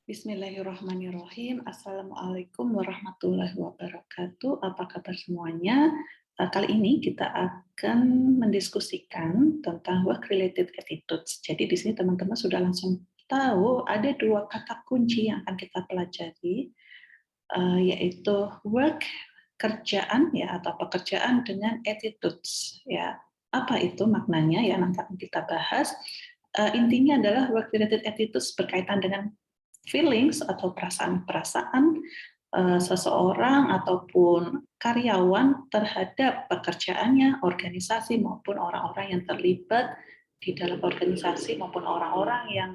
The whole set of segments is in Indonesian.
Bismillahirrahmanirrahim. Assalamualaikum warahmatullahi wabarakatuh. Apa kabar semuanya? Kali ini kita akan mendiskusikan tentang work-related attitudes. Jadi di sini teman-teman sudah langsung tahu ada dua kata kunci yang akan kita pelajari, yaitu work, kerjaan ya atau pekerjaan dengan attitudes ya. Apa itu maknanya ya nanti akan kita bahas. Intinya adalah work-related attitudes berkaitan dengan feelings atau perasaan-perasaan seseorang ataupun karyawan terhadap pekerjaannya, organisasi maupun orang-orang yang terlibat di dalam organisasi maupun orang-orang yang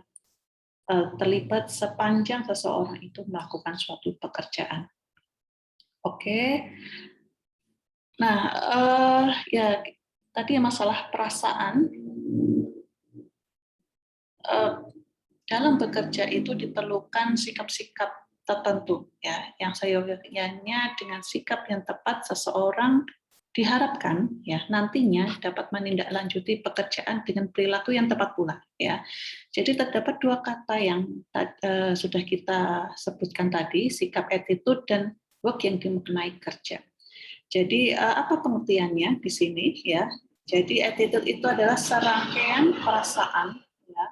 terlibat sepanjang seseorang itu melakukan suatu pekerjaan. Oke. Nah, ya tadi masalah perasaan. Dalam bekerja itu diperlukan sikap-sikap tertentu ya, yang seyogianya dengan sikap yang tepat seseorang diharapkan ya nantinya dapat menindaklanjuti pekerjaan dengan perilaku yang tepat pula ya. Jadi terdapat dua kata yang sudah kita sebutkan tadi, sikap attitude dan work yang dimaknai kerja. Jadi apa pengertiannya di sini ya? Jadi attitude itu adalah serangkaian perasaan ya,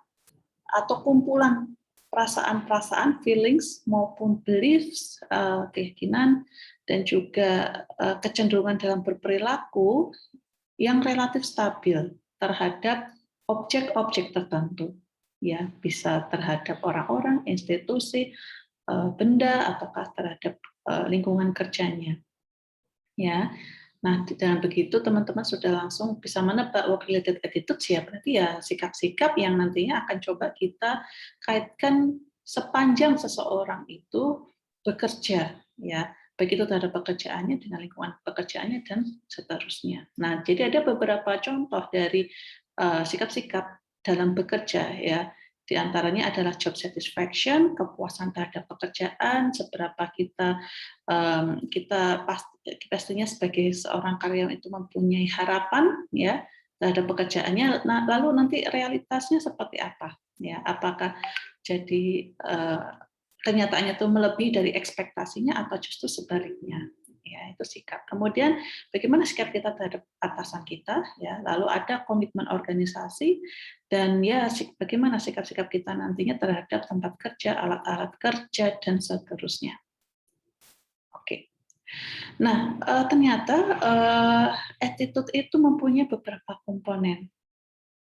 atau kumpulan perasaan-perasaan, feelings maupun beliefs, keyakinan dan juga kecenderungan dalam berperilaku yang relatif stabil terhadap objek-objek tertentu, ya bisa terhadap orang-orang, institusi, benda, ataukah terhadap lingkungan kerjanya, ya. Nah, dengan begitu teman-teman sudah langsung bisa menebak work-related attitudes ya, berarti ya sikap-sikap yang nantinya akan coba kita kaitkan sepanjang seseorang itu bekerja, ya, baik itu terhadap pekerjaannya dengan lingkungan pekerjaannya dan seterusnya. Nah, jadi ada beberapa contoh dari sikap-sikap dalam bekerja ya. Di antaranya adalah job satisfaction, kepuasan terhadap pekerjaan, seberapa kita pastinya sebagai seorang karyawan itu mempunyai harapan ya terhadap pekerjaannya. Nah, lalu nanti realitasnya seperti apa? Ya, apakah jadi kenyataannya itu melebihi dari ekspektasinya atau justru sebaliknya? Ya, itu sikap. Kemudian bagaimana sikap kita terhadap atasan kita? Ya, lalu ada komitmen organisasi dan ya bagaimana sikap-sikap kita nantinya terhadap tempat kerja, alat-alat kerja dan seterusnya. Oke. Nah, ternyata attitude itu mempunyai beberapa komponen,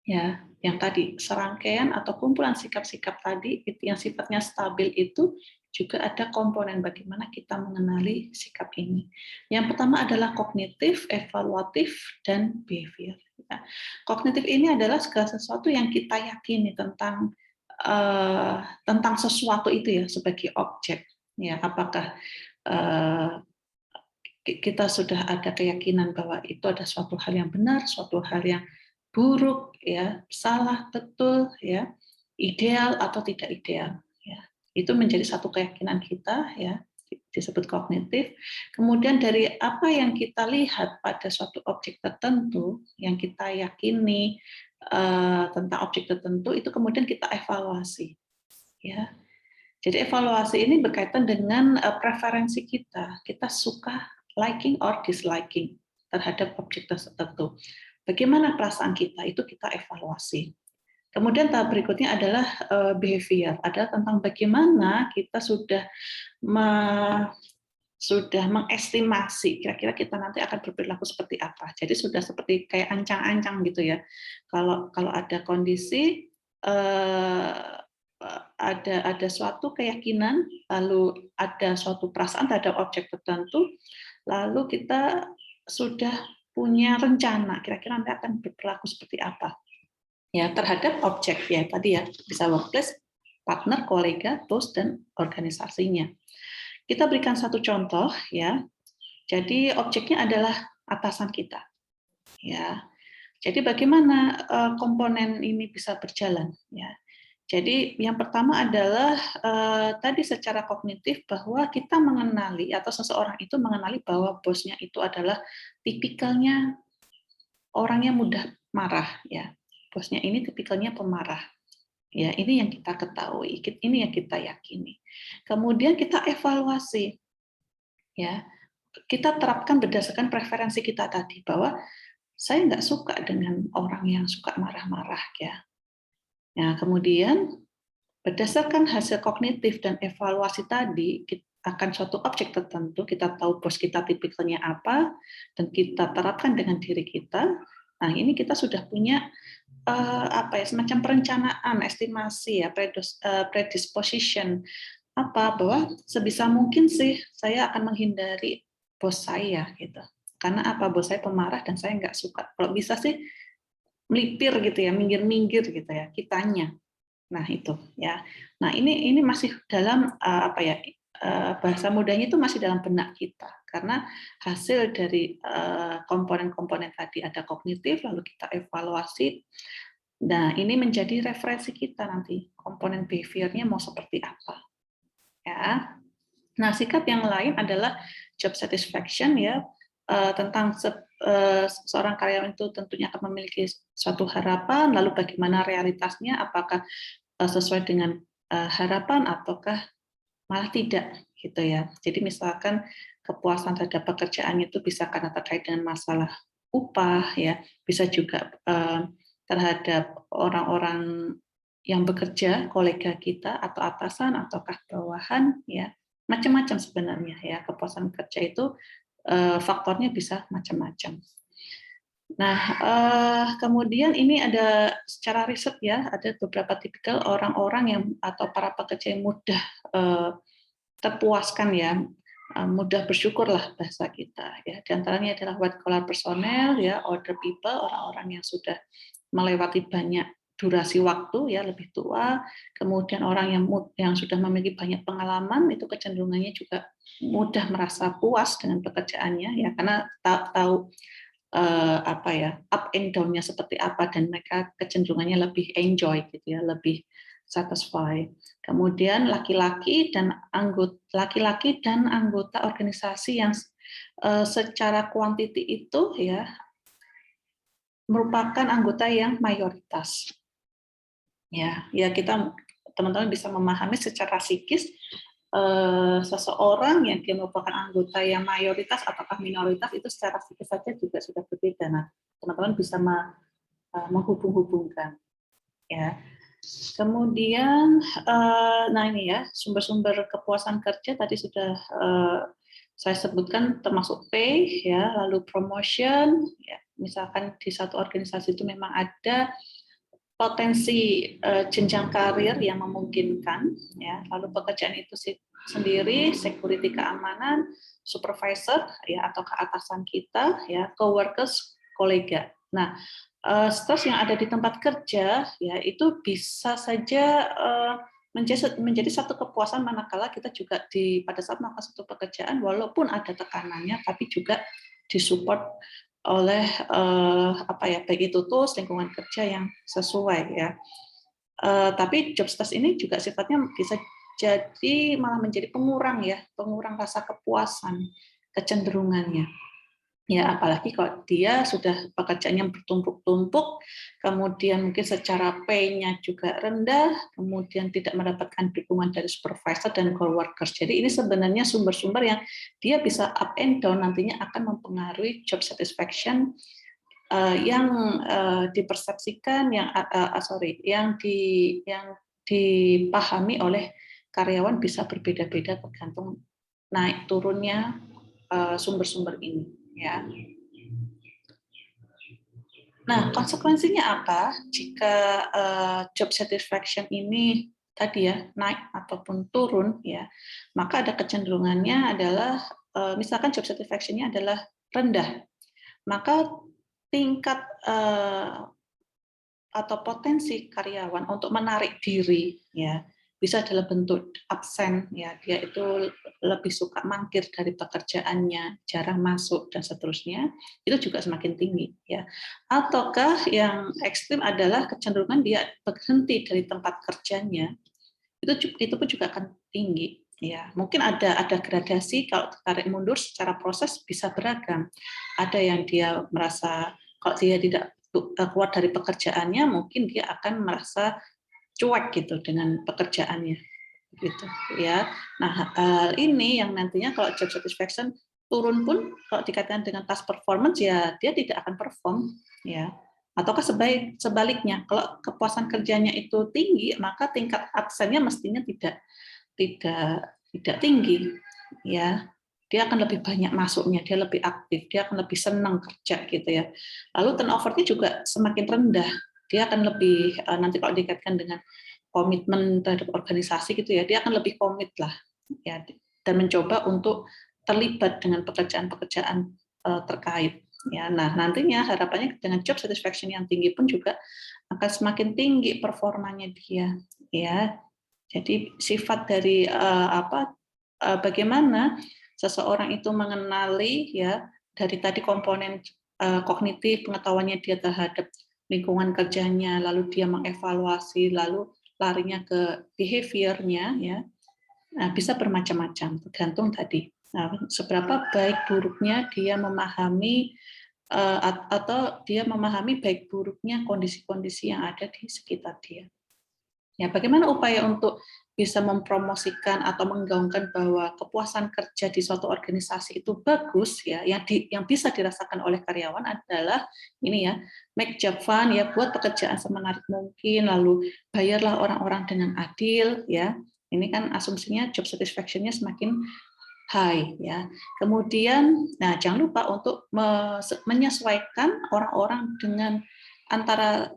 ya. Yang tadi serangkaian atau kumpulan sikap-sikap tadi itu yang sifatnya stabil itu juga ada komponen bagaimana kita mengenali sikap ini. Yang pertama adalah kognitif, evaluatif, dan behavior. Ya. Kognitif ini adalah segala sesuatu yang kita yakini tentang sesuatu itu ya sebagai objek. Ya, apakah kita sudah ada keyakinan bahwa itu ada suatu hal yang benar, suatu hal yang buruk, ya, salah, betul, ya, ideal atau tidak ideal. Ya. Itu menjadi satu keyakinan kita, ya, disebut kognitif. Kemudian dari apa yang kita lihat pada suatu objek tertentu, yang kita yakini tentang objek tertentu, itu kemudian kita evaluasi. Ya. Jadi evaluasi ini berkaitan dengan preferensi kita. Kita suka liking or disliking terhadap objek tertentu. Bagaimana perasaan kita itu kita evaluasi. Kemudian tahap berikutnya adalah behavior, adalah tentang bagaimana kita sudah mengestimasi kira-kira kita nanti akan berperilaku seperti apa. Jadi sudah seperti kayak ancang-ancang gitu ya. Kalau ada kondisi ada suatu keyakinan, lalu ada suatu perasaan terhadap objek tertentu, lalu kita sudah punya rencana kira-kira nanti akan berperilaku seperti apa ya terhadap objek ya tadi ya, bisa workplace, partner, kolega, bos dan organisasinya. Kita berikan satu contoh ya. Jadi objeknya adalah atasan kita ya. Jadi bagaimana komponen ini bisa berjalan ya. Jadi yang pertama adalah tadi secara kognitif bahwa kita mengenali atau seseorang itu mengenali bahwa bosnya itu adalah tipikalnya orang yang mudah marah ya. Bosnya ini tipikalnya pemarah. Ya, ini yang kita ketahui, ini yang kita yakini. Kemudian kita evaluasi, ya, kita terapkan berdasarkan preferensi kita tadi bahwa saya nggak suka dengan orang yang suka marah-marah, ya. Nah, kemudian berdasarkan hasil kognitif dan evaluasi tadi, akan suatu objek tertentu, kita tahu bos kita tipikalnya apa, dan kita terapkan dengan diri kita. Nah, ini kita sudah punya semacam perencanaan, estimasi, ya, predisposition, bahwa sebisa mungkin sih saya akan menghindari bos saya, gitu. Karena bos saya pemarah dan saya nggak suka. Kalau bisa sih melipir gitu ya, minggir-minggir gitu ya, kitanya. Nah, itu ya. Nah, ini masih dalam bahasa mudanya itu masih dalam benak kita, karena hasil dari komponen-komponen tadi ada kognitif, lalu kita evaluasi. Nah, ini menjadi referensi kita nanti, komponen behavior-nya mau seperti apa. Ya. Nah, sikap yang lain adalah job satisfaction, ya, tentang seorang karyawan itu tentunya akan memiliki suatu harapan, lalu bagaimana realitasnya, apakah sesuai dengan harapan ataukah malah tidak, gitu ya. Jadi misalkan kepuasan terhadap pekerjaan itu bisa karena terkait dengan masalah upah, ya, bisa juga terhadap orang-orang yang bekerja, kolega kita atau atasan ataukah bawahan, ya, macam-macam sebenarnya, ya. Kepuasan kerja itu faktornya bisa macam-macam. Nah, kemudian ini ada secara riset, ya, ada beberapa tipikal orang-orang yang atau para pekerja yang mudah terpuaskan, ya, mudah bersyukurlah bahasa kita, ya. Di antaranya adalah white collar personnel, ya, older people, orang-orang yang sudah melewati banyak durasi waktu, ya, lebih tua. Kemudian orang yang sudah memiliki banyak pengalaman itu kecenderungannya juga mudah merasa puas dengan pekerjaannya, ya, karena tahu up and down-nya seperti apa, dan mereka kecenderungannya lebih enjoy gitu ya, lebih satisfy. Kemudian laki-laki dan anggota organisasi yang secara kuantiti itu, ya, merupakan anggota yang mayoritas. Ya, kita teman-teman bisa memahami secara psikis seseorang yang dia merupakan anggota yang mayoritas ataukah minoritas itu secara psikis saja juga sudah berbeda. Nah, teman-teman bisa menghubung-hubungkan, ya. Kemudian, nah ini ya, sumber-sumber kepuasan kerja tadi sudah saya sebutkan, termasuk pay, ya, lalu promotion, ya. Misalkan di satu organisasi itu memang ada potensi jenjang karir yang memungkinkan, ya, lalu pekerjaan itu sendiri, security keamanan, supervisor, ya, atau keatasan kita, ya, coworkers, kolega. Nah, stres yang ada di tempat kerja, ya, itu bisa saja menjadi satu kepuasan manakala kita juga pada saat melakukan satu pekerjaan, walaupun ada tekanannya, tapi juga disupport oleh baik itu tools, lingkungan kerja yang sesuai, ya. Tapi job stress ini juga sifatnya bisa jadi malah menjadi pengurang rasa kepuasan, kecenderungannya. Ya, apalagi kalau dia sudah pekerjaannya bertumpuk-tumpuk, kemudian mungkin secara pay-nya juga rendah, kemudian tidak mendapatkan dukungan dari supervisor dan coworkers. Jadi ini sebenarnya sumber-sumber yang dia bisa up and down, nantinya akan mempengaruhi job satisfaction yang dipersepsikan, yang dipahami oleh karyawan bisa berbeda-beda tergantung naik turunnya sumber-sumber ini, ya. Nah, konsekuensinya apa jika job satisfaction ini tadi ya naik ataupun turun, ya? Maka ada kecenderungannya adalah misalkan job satisfaction-nya adalah rendah, maka tingkat atau potensi karyawan untuk menarik diri, ya, bisa dalam bentuk absen, ya, dia itu lebih suka mangkir dari pekerjaannya, jarang masuk dan seterusnya, itu juga semakin tinggi, ya. Ataukah yang ekstrim adalah kecenderungan dia berhenti dari tempat kerjanya, itu pun juga akan tinggi, ya. Mungkin ada gradasi, kalau tarik mundur secara proses bisa beragam. Ada yang dia merasa kalau dia tidak keluar dari pekerjaannya, mungkin dia akan merasa cuek gitu dengan pekerjaannya gitu ya. Nah, hal ini yang nantinya kalau job satisfaction turun pun kalau dikatakan dengan task performance ya dia tidak akan perform ya. Ataukah sebaliknya, kalau kepuasan kerjanya itu tinggi, maka tingkat absennya mestinya tidak tinggi ya. Dia akan lebih banyak masuknya, dia lebih aktif, dia akan lebih senang kerja gitu ya. Lalu turnover-nya juga semakin rendah, dia akan lebih nanti kalau dikaitkan dengan komitmen terhadap organisasi gitu ya, dia akan lebih komit lah ya, dan mencoba untuk terlibat dengan pekerjaan-pekerjaan terkait ya. Nah, nantinya harapannya dengan job satisfaction yang tinggi pun juga akan semakin tinggi performanya dia ya. Jadi sifat dari bagaimana seseorang itu mengenali ya dari tadi komponen kognitif pengetahuannya dia terhadap lingkungan kerjanya, lalu dia mengevaluasi, lalu larinya ke behavior-nya ya. Nah, bisa bermacam-macam tergantung tadi seberapa baik buruknya dia memahami atau dia memahami baik buruknya kondisi-kondisi yang ada di sekitar dia. Ya, bagaimana upaya untuk bisa mempromosikan atau menggaungkan bahwa kepuasan kerja di suatu organisasi itu bagus ya, yang bisa dirasakan oleh karyawan adalah ini ya, make job fun ya, buat pekerjaan semenarik mungkin, lalu bayarlah orang-orang dengan adil ya. Ini kan asumsinya job satisfaction-nya semakin high ya. Kemudian, nah jangan lupa untuk menyesuaikan orang-orang dengan antara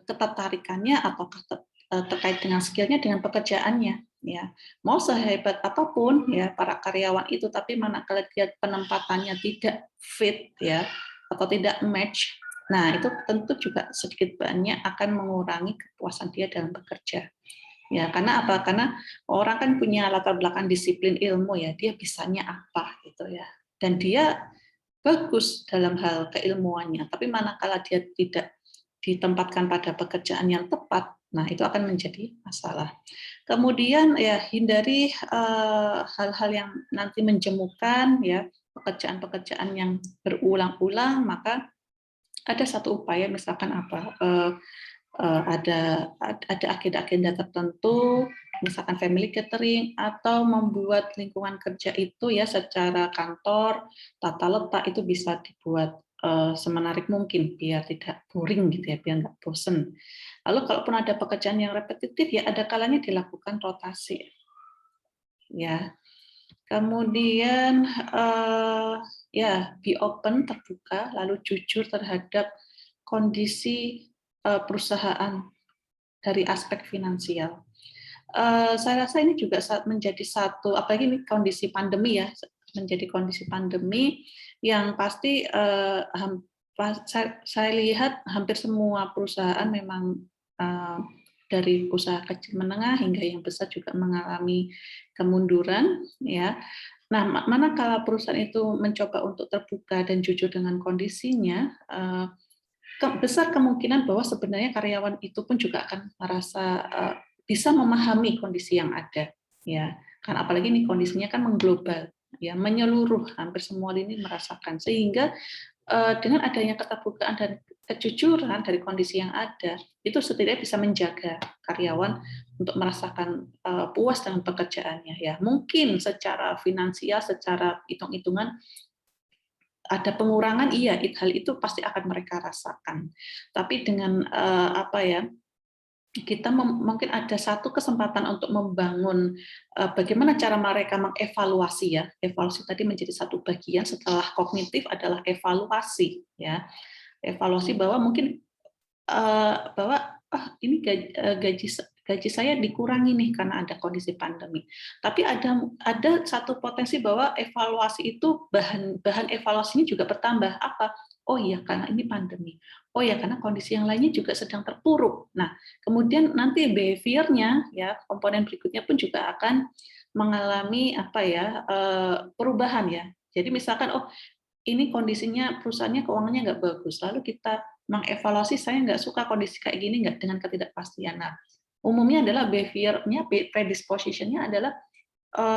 ketertarikannya ataukah terkait dengan skill-nya dengan pekerjaannya ya. Mau sehebat apapun ya para karyawan itu, tapi manakala dia penempatannya tidak fit ya atau tidak match, nah itu tentu juga sedikit banyak akan mengurangi kepuasan dia dalam bekerja. Ya, karena apa? Karena orang kan punya latar belakang disiplin ilmu ya, dia bisanya apa gitu ya. Dan dia bagus dalam hal keilmuannya, tapi manakala dia tidak ditempatkan pada pekerjaan yang tepat, nah itu akan menjadi masalah. Kemudian ya hindari hal-hal yang nanti menjemukan ya, pekerjaan-pekerjaan yang berulang-ulang, maka ada satu upaya misalkan apa? Ada agenda-agenda tertentu, misalkan family catering, atau membuat lingkungan kerja itu ya secara kantor, tata letak itu bisa dibuat semenarik mungkin biar tidak boring gitu ya, biar nggak bosen. Lalu kalaupun ada pekerjaan yang repetitif ya ada kalanya dilakukan rotasi ya. Kemudian ya be open, terbuka, lalu jujur terhadap kondisi perusahaan dari aspek finansial. Saya rasa ini juga menjadi satu, apalagi ini kondisi pandemi ya, menjadi kondisi pandemi yang pasti saya lihat hampir semua perusahaan memang dari usaha kecil menengah hingga yang besar juga mengalami kemunduran ya. Nah, manakala perusahaan itu mencoba untuk terbuka dan jujur dengan kondisinya, besar kemungkinan bahwa sebenarnya karyawan itu pun juga akan merasa bisa memahami kondisi yang ada ya. Kan apalagi ini kondisinya kan mengglobal ya, menyeluruh, hampir semua lini merasakan, sehingga dengan adanya keterbukaan dan kejujuran dari kondisi yang ada, itu setidaknya bisa menjaga karyawan untuk merasakan puas dengan pekerjaannya ya. Mungkin secara finansial, secara hitung-hitungan ada pengurangan, iya, hal itu pasti akan mereka rasakan. Tapi dengan apa ya, kita mungkin ada satu kesempatan untuk membangun bagaimana cara mereka mengevaluasi ya. Evaluasi tadi menjadi satu bagian, setelah kognitif adalah evaluasi ya. Evaluasi bahwa mungkin bahwa ini gaji saya dikurangi nih karena ada kondisi pandemi. Tapi ada satu potensi bahwa evaluasi itu bahan evaluasinya juga bertambah. Apa? Oh iya, karena ini pandemi. Oh ya, karena kondisi yang lainnya juga sedang terpuruk. Nah, kemudian nanti behavior-nya ya, komponen berikutnya pun juga akan mengalami apa ya, perubahan ya. Jadi misalkan ini kondisinya perusahaannya keuangannya nggak bagus, lalu kita mengevaluasi, saya nggak suka kondisi kayak gini nggak dengan ketidakpastian. Nah, umumnya adalah behavior-nya, predisposition-nya adalah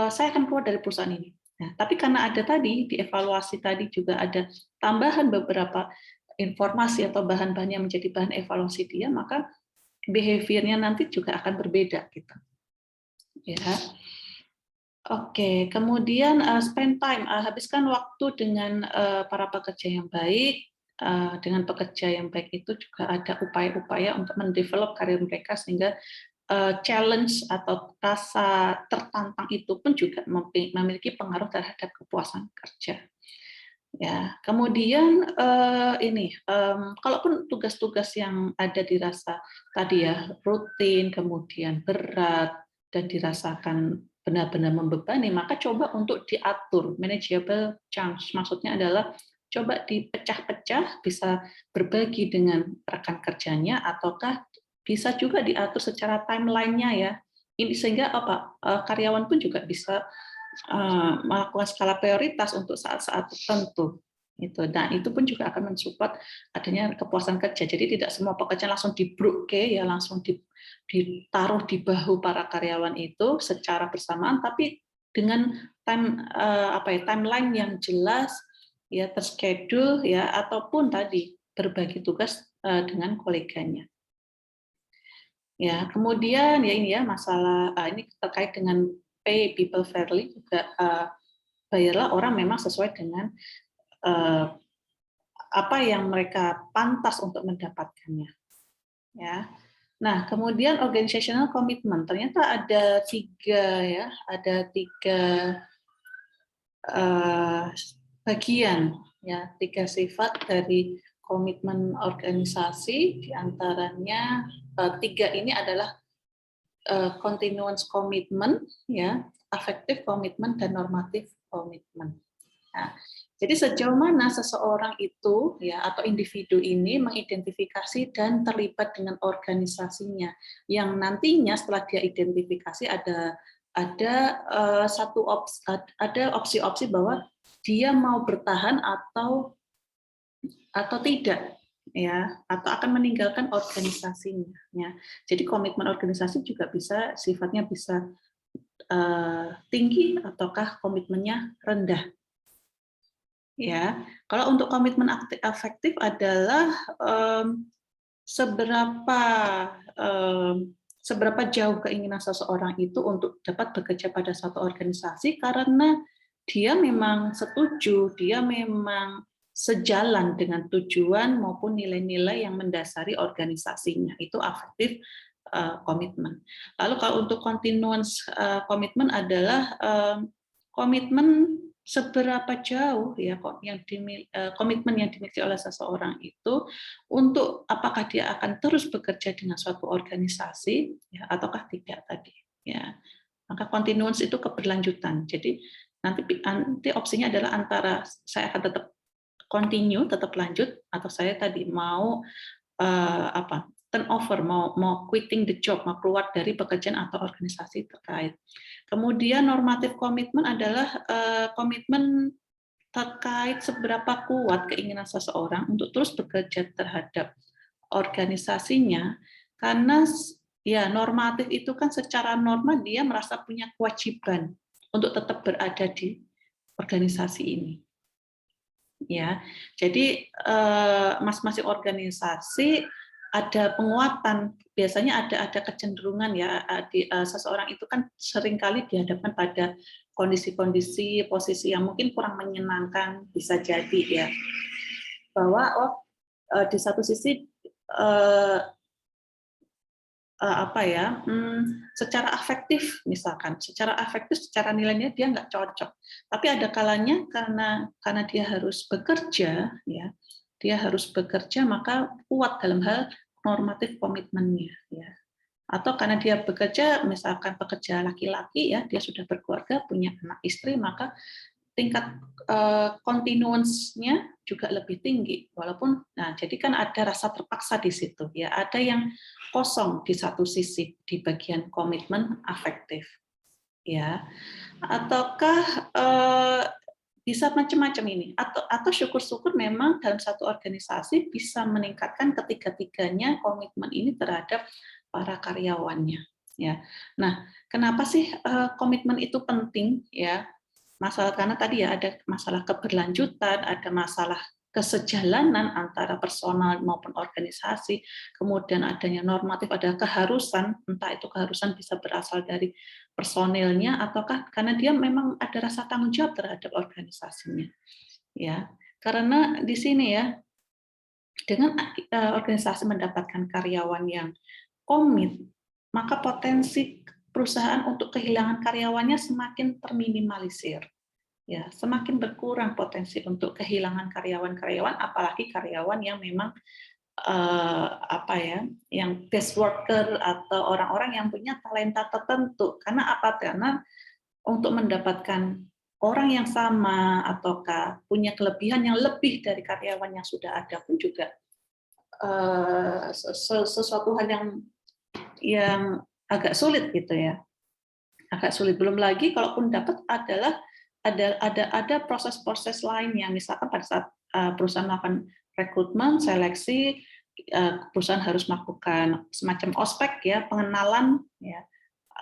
saya akan keluar dari perusahaan ini. Nah, tapi karena ada tadi dievaluasi tadi juga ada tambahan beberapa informasi atau bahan-bahan yang menjadi bahan evaluasi dia, maka behaviornya nanti juga akan berbeda gitu. Ya. Oke, kemudian spend time, habiskan waktu dengan para pekerja yang baik. Dengan pekerja yang baik itu juga ada upaya-upaya untuk mendevelop karir mereka sehingga challenge atau rasa tertantang itu pun juga memiliki pengaruh terhadap kepuasan kerja. Ya, kemudian kalaupun tugas-tugas yang ada dirasa tadi ya rutin, kemudian berat dan dirasakan benar-benar membebani, maka coba untuk diatur manageable chunks. Maksudnya adalah coba dipecah-pecah, bisa berbagi dengan rekan kerjanya, ataukah bisa juga diatur secara timeline-nya ya. Ini sehingga karyawan pun juga bisa melakukan skala prioritas untuk saat-saat tertentu. Nah, itu pun juga akan mensupport adanya kepuasan kerja. Jadi tidak semua pekerjaan langsung dibruke ya, langsung ditaruh di bahu para karyawan itu secara bersamaan, tapi dengan timeline yang jelas, ya terschedule ya, ataupun tadi berbagi tugas dengan koleganya. Ya, kemudian ya ini ya masalah ini terkait dengan pay people fairly juga, bayarlah orang memang sesuai dengan apa yang mereka pantas untuk mendapatkannya. Ya. Nah, kemudian organizational commitment ternyata ada tiga bagian ya, tiga sifat dari komitmen organisasi. Diantaranya tiga ini adalah continuous commitment, ya, affective commitment, dan normative commitment. Nah, jadi sejauh mana seseorang itu ya atau individu ini mengidentifikasi dan terlibat dengan organisasinya, yang nantinya setelah dia identifikasi ada opsi-opsi bahwa dia mau bertahan atau tidak ya, atau akan meninggalkan organisasinya ya. Jadi komitmen organisasi juga bisa sifatnya bisa tinggi ataukah komitmennya rendah. Ya, kalau untuk komitmen afektif adalah seberapa jauh keinginan seseorang itu untuk dapat bekerja pada satu organisasi karena dia memang setuju, dia memang sejalan dengan tujuan maupun nilai-nilai yang mendasari organisasinya. Itu afektif komitmen. Lalu kalau untuk continuous komitmen adalah komitmen seberapa jauh ya komitmen yang dimiliki oleh seseorang itu untuk apakah dia akan terus bekerja dengan suatu organisasi ya, ataukah tidak tadi ya. Maka continuous itu keberlanjutan. Jadi nanti opsinya adalah antara saya akan tetap continue, tetap lanjut, atau saya tadi mau turnover, mau quitting the job, mau keluar dari pekerjaan atau organisasi terkait. Kemudian normatif komitmen adalah komitmen terkait seberapa kuat keinginan seseorang untuk terus bekerja terhadap organisasinya, karena ya normatif itu kan secara norma dia merasa punya kewajiban untuk tetap berada di organisasi ini. Ya, jadi masing-masing organisasi ada penguatan, biasanya ada kecenderungan ya seseorang itu kan seringkali dihadapkan pada kondisi-kondisi posisi yang mungkin kurang menyenangkan, bisa jadi ya bahwa di satu sisi secara afektif misalkan, secara nilainya dia nggak cocok, tapi ada kalanya karena dia harus bekerja ya, dia harus bekerja maka kuat dalam hal normatif komitmennya ya, atau karena dia bekerja misalkan pekerja laki-laki ya, dia sudah berkeluarga punya anak istri, maka tingkat continuance-nya juga lebih tinggi, walaupun jadi kan ada rasa terpaksa di situ ya, ada yang kosong di satu sisi di bagian komitmen afektif ya, ataukah bisa macam-macam ini, atau syukur-syukur memang dalam satu organisasi bisa meningkatkan ketiga-tiganya komitmen ini terhadap para karyawannya ya. Nah, kenapa sih komitmen itu penting ya? Karena tadi ya ada masalah keberlanjutan, ada masalah kesejalanan antara personal maupun organisasi, kemudian adanya normatif, ada keharusan, entah itu keharusan bisa berasal dari personilnya ataukah karena dia memang ada rasa tanggung jawab terhadap organisasinya. Ya, karena di sini ya, dengan organisasi mendapatkan karyawan yang komit, maka potensi perusahaan untuk kehilangan karyawannya semakin terminimalisir. Ya, semakin berkurang potensi untuk kehilangan karyawan-karyawan, apalagi karyawan yang memang yang best worker atau orang-orang yang punya talenta tertentu. Karena apa? Karena untuk mendapatkan orang yang sama ataukah punya kelebihan yang lebih dari karyawan yang sudah ada pun juga sesuatu hal yang agak sulit gitu ya. Agak sulit. Belum lagi kalaupun dapat adalah ada proses-proses lain yang misalkan pada saat perusahaan melakukan rekrutmen, seleksi, perusahaan harus melakukan semacam ospek ya, pengenalan ya,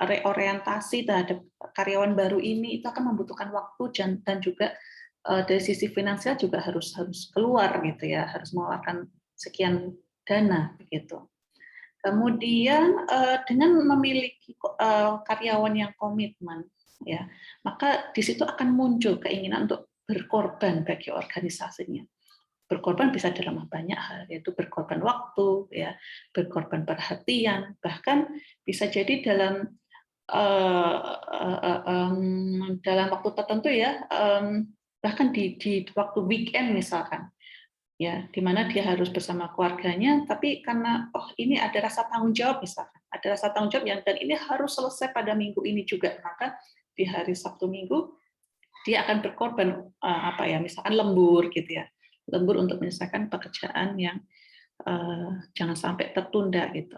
reorientasi terhadap karyawan baru ini itu akan membutuhkan waktu dan juga dari sisi finansial juga harus keluar gitu ya, harus mengeluarkan sekian dana begitu. Kemudian dengan memiliki karyawan yang komitmen, ya, maka di situ akan muncul keinginan untuk berkorban bagi organisasinya. Berkorban bisa dalam banyak hal, yaitu berkorban waktu, ya, berkorban perhatian, bahkan bisa jadi dalam waktu tertentu ya, bahkan di waktu weekend misalkan. Ya, di mana dia harus bersama keluarganya, tapi karena ini ada rasa tanggung jawab misalkan, ada rasa tanggung jawab dan ini harus selesai pada minggu ini juga, maka di hari Sabtu Minggu dia akan berkorban misalkan lembur gitu ya, lembur untuk menyelesaikan pekerjaan yang jangan sampai tertunda gitu.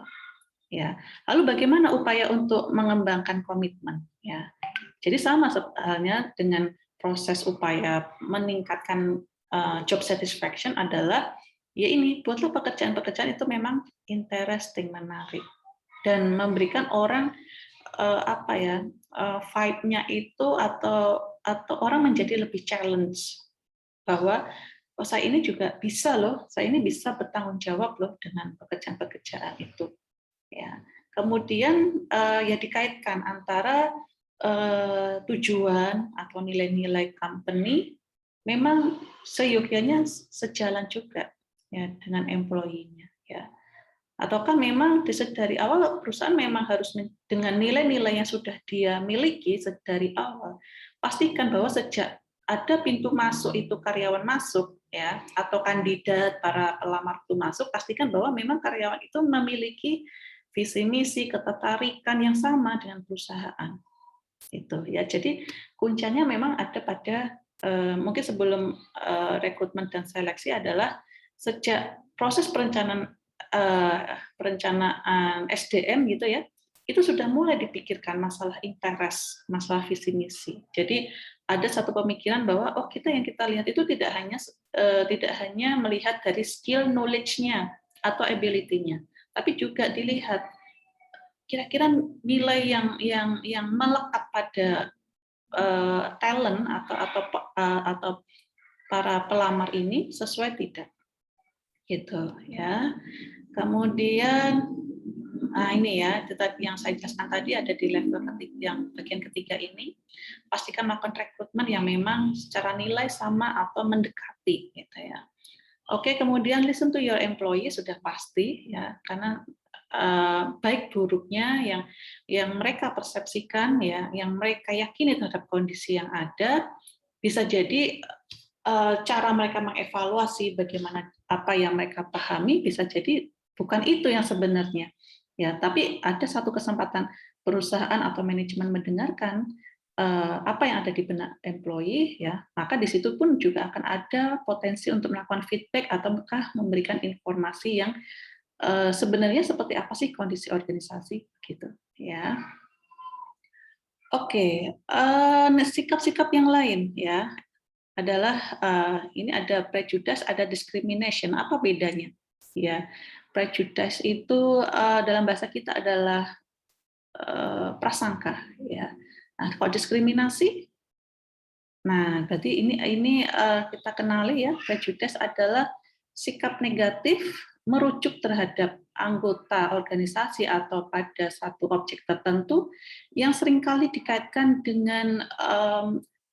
Ya, lalu bagaimana upaya untuk mengembangkan komitmen? Ya, jadi sama halnya dengan proses upaya meningkatkan job satisfaction adalah ya ini buatlah pekerjaan-pekerjaan itu memang interesting, menarik dan memberikan orang vibe-nya itu atau orang menjadi lebih challenge bahwa saya ini juga bisa loh, saya ini bisa bertanggung jawab loh dengan pekerjaan-pekerjaan itu. Ya, kemudian ya dikaitkan antara tujuan atau nilai-nilai company memang seyogyanya sejalan juga ya dengan employee-nya ya. Ataukah memang dari awal perusahaan memang harus dengan nilai-nilai yang sudah dia miliki dari awal pastikan bahwa sejak ada pintu masuk itu karyawan masuk ya atau kandidat para pelamar itu masuk, pastikan bahwa memang karyawan itu memiliki visi misi ketertarikan yang sama dengan perusahaan itu ya. Jadi kuncinya memang ada pada mungkin sebelum rekrutmen dan seleksi adalah sejak proses perencanaan SDM gitu ya, itu sudah mulai dipikirkan masalah interest, masalah visi misi. Jadi ada satu pemikiran bahwa kita yang kita lihat itu tidak hanya melihat dari skill knowledge-nya atau ability-nya, tapi juga dilihat kira-kira nilai yang melekat pada talent atau para pelamar ini sesuai tidak, gitu ya. Kemudian ini ya, yang saya jelaskan tadi ada di level ketiga, yang bagian ketiga ini, pastikan melakukan rekrutmen yang memang secara nilai sama atau mendekati, gitu ya. Oke, kemudian listen to your employee sudah pasti ya, karena baik buruknya yang mereka persepsikan ya, yang mereka yakini terhadap kondisi yang ada, bisa jadi cara mereka mengevaluasi bagaimana apa yang mereka pahami bisa jadi bukan itu yang sebenarnya ya, tapi ada satu kesempatan perusahaan atau manajemen mendengarkan apa yang ada di benak employee ya, maka di situ pun juga akan ada potensi untuk melakukan feedback ataukah memberikan informasi yang sebenarnya seperti apa sih kondisi organisasi gitu ya. Oke, sikap-sikap yang lain ya adalah ini ada prejudice, ada discrimination. Apa bedanya? Ya, prejudice itu dalam bahasa kita adalah prasangka. Ya, nah, kalau diskriminasi Nah, berarti ini kita kenali ya, prejudice adalah sikap negatif merujuk terhadap anggota organisasi atau pada satu objek tertentu yang seringkali dikaitkan dengan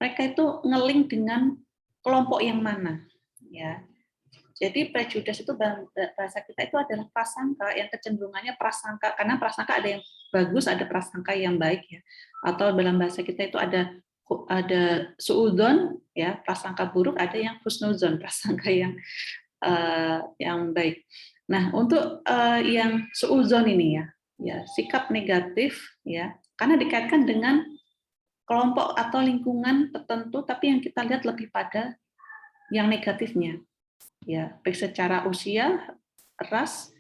mereka itu ngeling dengan kelompok yang mana, ya. Jadi prejudice itu bahasa kita itu adalah prasangka yang kecenderungannya prasangka, karena prasangka ada yang bagus, ada prasangka yang baik ya. Atau dalam bahasa kita itu ada suudzon ya, prasangka buruk, ada yang husnuzon, prasangka yang baik. Nah, untuk yang suudzon ini ya sikap negatif ya, karena dikaitkan dengan kelompok atau lingkungan tertentu, tapi yang kita lihat lebih pada yang negatifnya. Ya, baik secara usia, ras,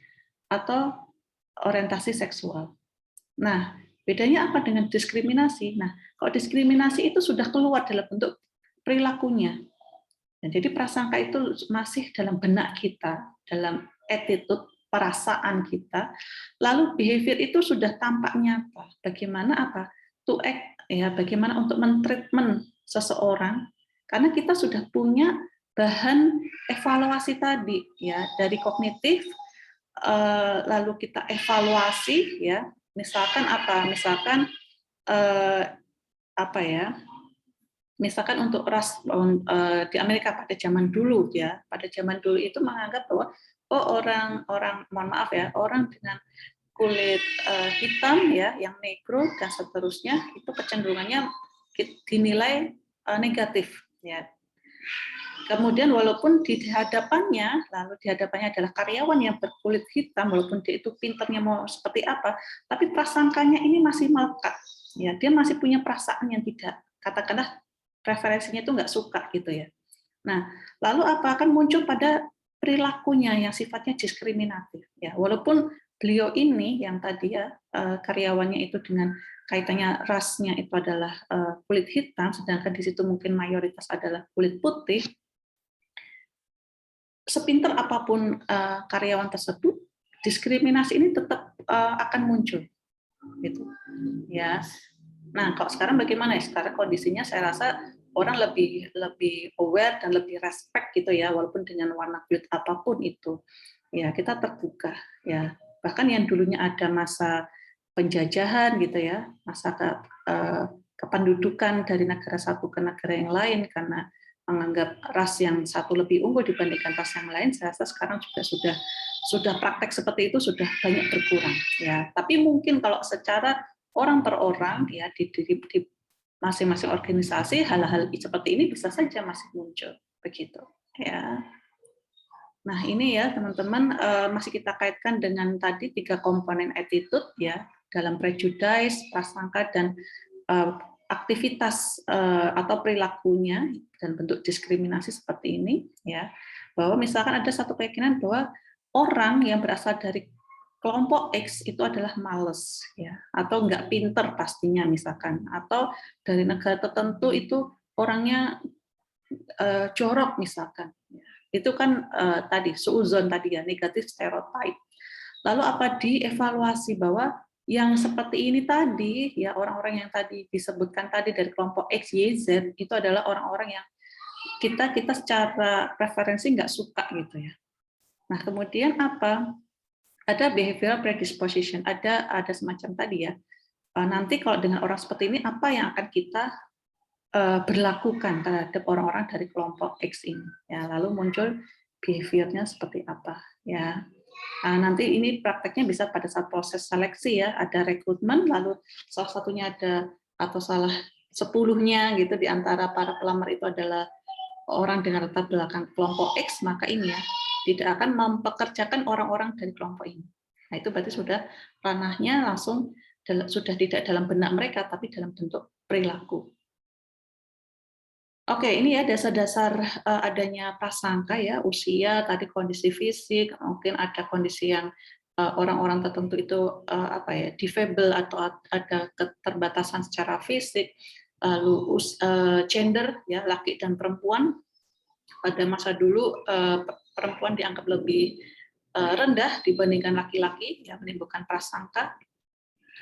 atau orientasi seksual. Nah, bedanya apa dengan diskriminasi? Nah, kalau diskriminasi itu sudah keluar dalam bentuk perilakunya. Nah, jadi prasangka itu masih dalam benak kita, dalam attitude, perasaan kita. Lalu behavior itu sudah tampak nyata. Bagaimana apa? To act, ya, bagaimana untuk mentreatment seseorang, karena kita sudah punya bahan evaluasi tadi ya, dari kognitif, lalu kita evaluasi ya, misalkan apa, misalkan apa ya, misalkan untuk ras di Amerika pada zaman dulu ya, pada zaman dulu itu menganggap bahwa orang mohon maaf ya, orang dengan kulit hitam ya, yang negro dan seterusnya itu kecenderungannya dinilai negatif ya. Kemudian walaupun di hadapannya, lalu di hadapannya adalah karyawan yang berkulit hitam, walaupun dia itu pinternya mau seperti apa, tapi prasangkanya ini masih melekat. Ya, dia masih punya perasaan yang tidak, katakanlah preferensinya itu nggak suka gitu ya. Nah, lalu apa akan muncul pada perilakunya yang sifatnya diskriminatif. Ya, walaupun beliau ini yang tadi ya karyawannya itu dengan kaitannya rasnya itu adalah kulit hitam, sedangkan di situ mungkin mayoritas adalah kulit putih. Sepinter apapun karyawan tersebut, diskriminasi ini tetap akan muncul, gitu. Ya. Nah, kalau sekarang bagaimana ya? Sekarang kondisinya saya rasa orang lebih aware dan lebih respect gitu ya, walaupun dengan warna kulit apapun itu. Ya, kita terbuka ya. Bahkan yang dulunya ada masa penjajahan gitu ya, masa kependudukan dari negara satu ke negara yang lain karena menganggap ras yang satu lebih unggul dibandingkan ras yang lain, saya rasa sekarang juga sudah praktek seperti itu sudah banyak berkurang ya. Tapi mungkin kalau secara orang per orang ya di masing-masing organisasi hal-hal seperti ini bisa saja masih muncul begitu ya. Nah, ini ya teman-teman masih kita kaitkan dengan tadi 3 komponen attitude ya dalam prejudice, prasangka dan aktivitas atau perilakunya dan bentuk diskriminasi seperti ini ya, bahwa misalkan ada satu keyakinan bahwa orang yang berasal dari kelompok X itu adalah males ya, atau nggak pinter pastinya misalkan, atau dari negara tertentu itu orangnya jorok misalkan ya. Itu kan tadi suuzon tadi ya, negatif stereotype. Lalu apa dievaluasi bahwa yang seperti ini tadi ya, orang-orang yang tadi disebutkan tadi dari kelompok X, Y, Z itu adalah orang-orang yang kita secara preferensi nggak suka gitu ya. Nah, kemudian apa? Ada behavioral predisposition, ada semacam tadi ya. Nanti kalau dengan orang seperti ini apa yang akan kita berlakukan terhadap orang-orang dari kelompok X ini ya, lalu muncul behaviornya seperti apa ya. Nah, nanti ini prakteknya bisa pada saat proses seleksi ya, ada rekrutmen, lalu salah satunya ada atau salah 10-nya gitu di antara para pelamar itu adalah orang dengan latar belakang kelompok X, maka ini ya tidak akan mempekerjakan orang-orang dari kelompok ini. Nah, itu berarti sudah ranahnya langsung sudah tidak dalam benak mereka tapi dalam bentuk perilaku. Oke, ini ya dasar-dasar adanya prasangka ya, usia, tadi kondisi fisik, mungkin ada kondisi yang orang-orang tertentu itu apa ya, difabel atau ada keterbatasan secara fisik, lalu gender ya, laki dan perempuan. Pada masa dulu perempuan dianggap lebih rendah dibandingkan laki-laki, ya, menimbulkan prasangka.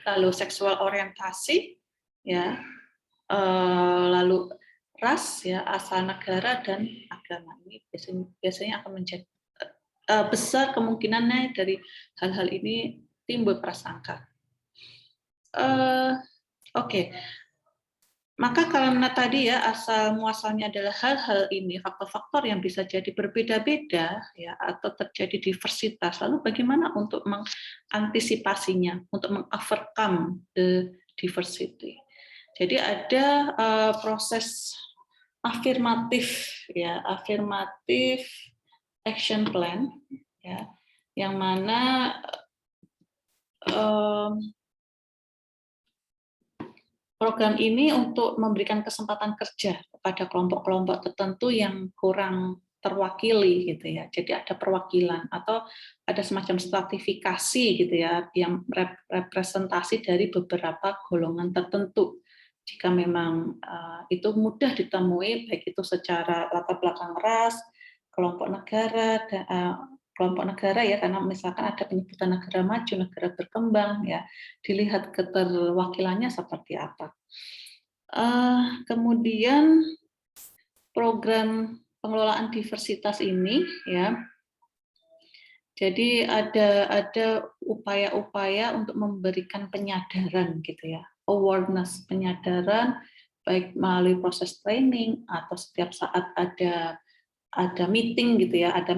Lalu seksual orientasi, ya, lalu ras, ya, asal negara, dan agama. Ini biasanya akan menjadi besar kemungkinannya dari hal-hal ini timbul prasangka. Oke. Maka karena tadi ya asal muasalnya adalah hal-hal ini, faktor-faktor yang bisa jadi berbeda-beda ya atau terjadi diversitas. Lalu bagaimana untuk mengantisipasinya, untuk mengovercome the diversity? Jadi ada proses afirmatif ya, afirmatif action plan ya, yang mana program ini untuk memberikan kesempatan kerja kepada kelompok-kelompok tertentu yang kurang terwakili gitu ya. Jadi ada perwakilan atau ada semacam stratifikasi gitu ya yang representasi dari beberapa golongan tertentu. Jika memang itu mudah ditemui baik itu secara latar belakang ras, kelompok negara, ya, karena misalkan ada penyebutan negara maju, negara berkembang, ya, dilihat keterwakilannya seperti apa. Kemudian program pengelolaan diversitas ini, ya, jadi ada upaya-upaya untuk memberikan penyadaran, gitu ya, awareness, penyadaran, baik melalui proses training atau setiap saat ada meeting gitu ya, ada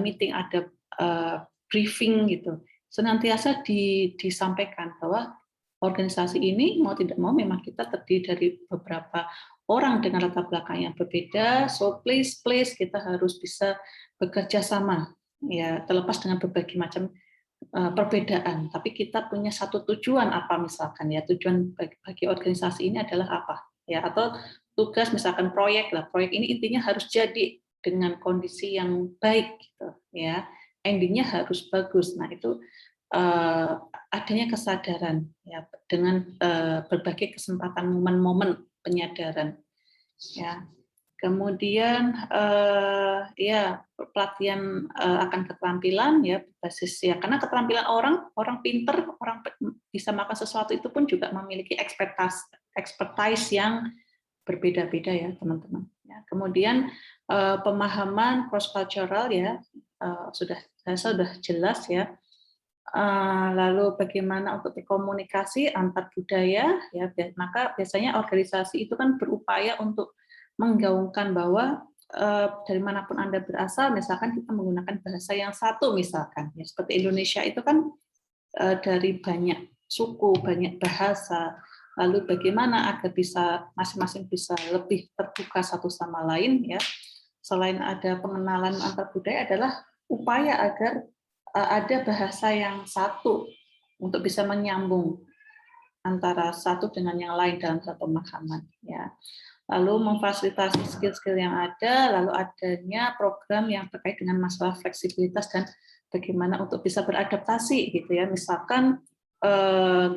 briefing gitu, senantiasa disampaikan bahwa organisasi ini mau tidak mau memang kita terdiri dari beberapa orang dengan latar belakang yang berbeda, so please kita harus bisa bekerja sama ya, terlepas dengan berbagai macam perbedaan, tapi kita punya satu tujuan apa misalkan ya, tujuan bagi organisasi ini adalah apa ya, atau tugas misalkan proyek ini intinya harus jadi dengan kondisi yang baik gitu ya, endingnya harus bagus. Nah itu adanya kesadaran ya dengan berbagai kesempatan momen-momen penyadaran ya. Kemudian ya pelatihan akan keterampilan ya basis ya, karena keterampilan orang pinter, orang bisa melakukan sesuatu itu pun juga memiliki expertise yang berbeda-beda ya teman-teman. Ya, kemudian pemahaman cross cultural ya sudah jelas ya. Lalu bagaimana untuk komunikasi antar budaya ya, maka biasanya organisasi itu kan berupaya untuk menggaungkan bahwa dari manapun Anda berasal, misalkan kita menggunakan bahasa yang satu misalkan ya, seperti Indonesia itu kan dari banyak suku, banyak bahasa. Lalu bagaimana agar bisa masing-masing bisa lebih terbuka satu sama lain ya. Selain ada pengenalan antar budaya adalah upaya agar ada bahasa yang satu untuk bisa menyambung antara satu dengan yang lain dalam satu pemahaman ya. Lalu memfasilitasi skill-skill yang ada, lalu adanya program yang terkait dengan masalah fleksibilitas dan bagaimana untuk bisa beradaptasi gitu ya. Misalkan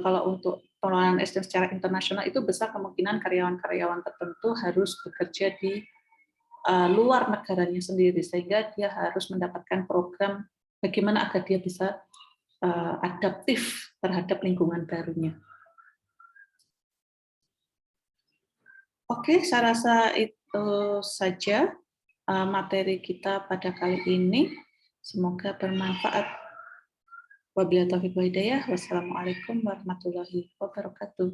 kalau untuk pengelolaan SDM secara internasional itu besar kemungkinan karyawan-karyawan tertentu harus bekerja di luar negaranya sendiri, sehingga dia harus mendapatkan program bagaimana agar dia bisa adaptif terhadap lingkungan barunya. Oke, saya rasa itu saja materi kita pada kali ini. Semoga bermanfaat. Wabillahi taufiq wal hidayah. Wassalamualaikum warahmatullahi wabarakatuh.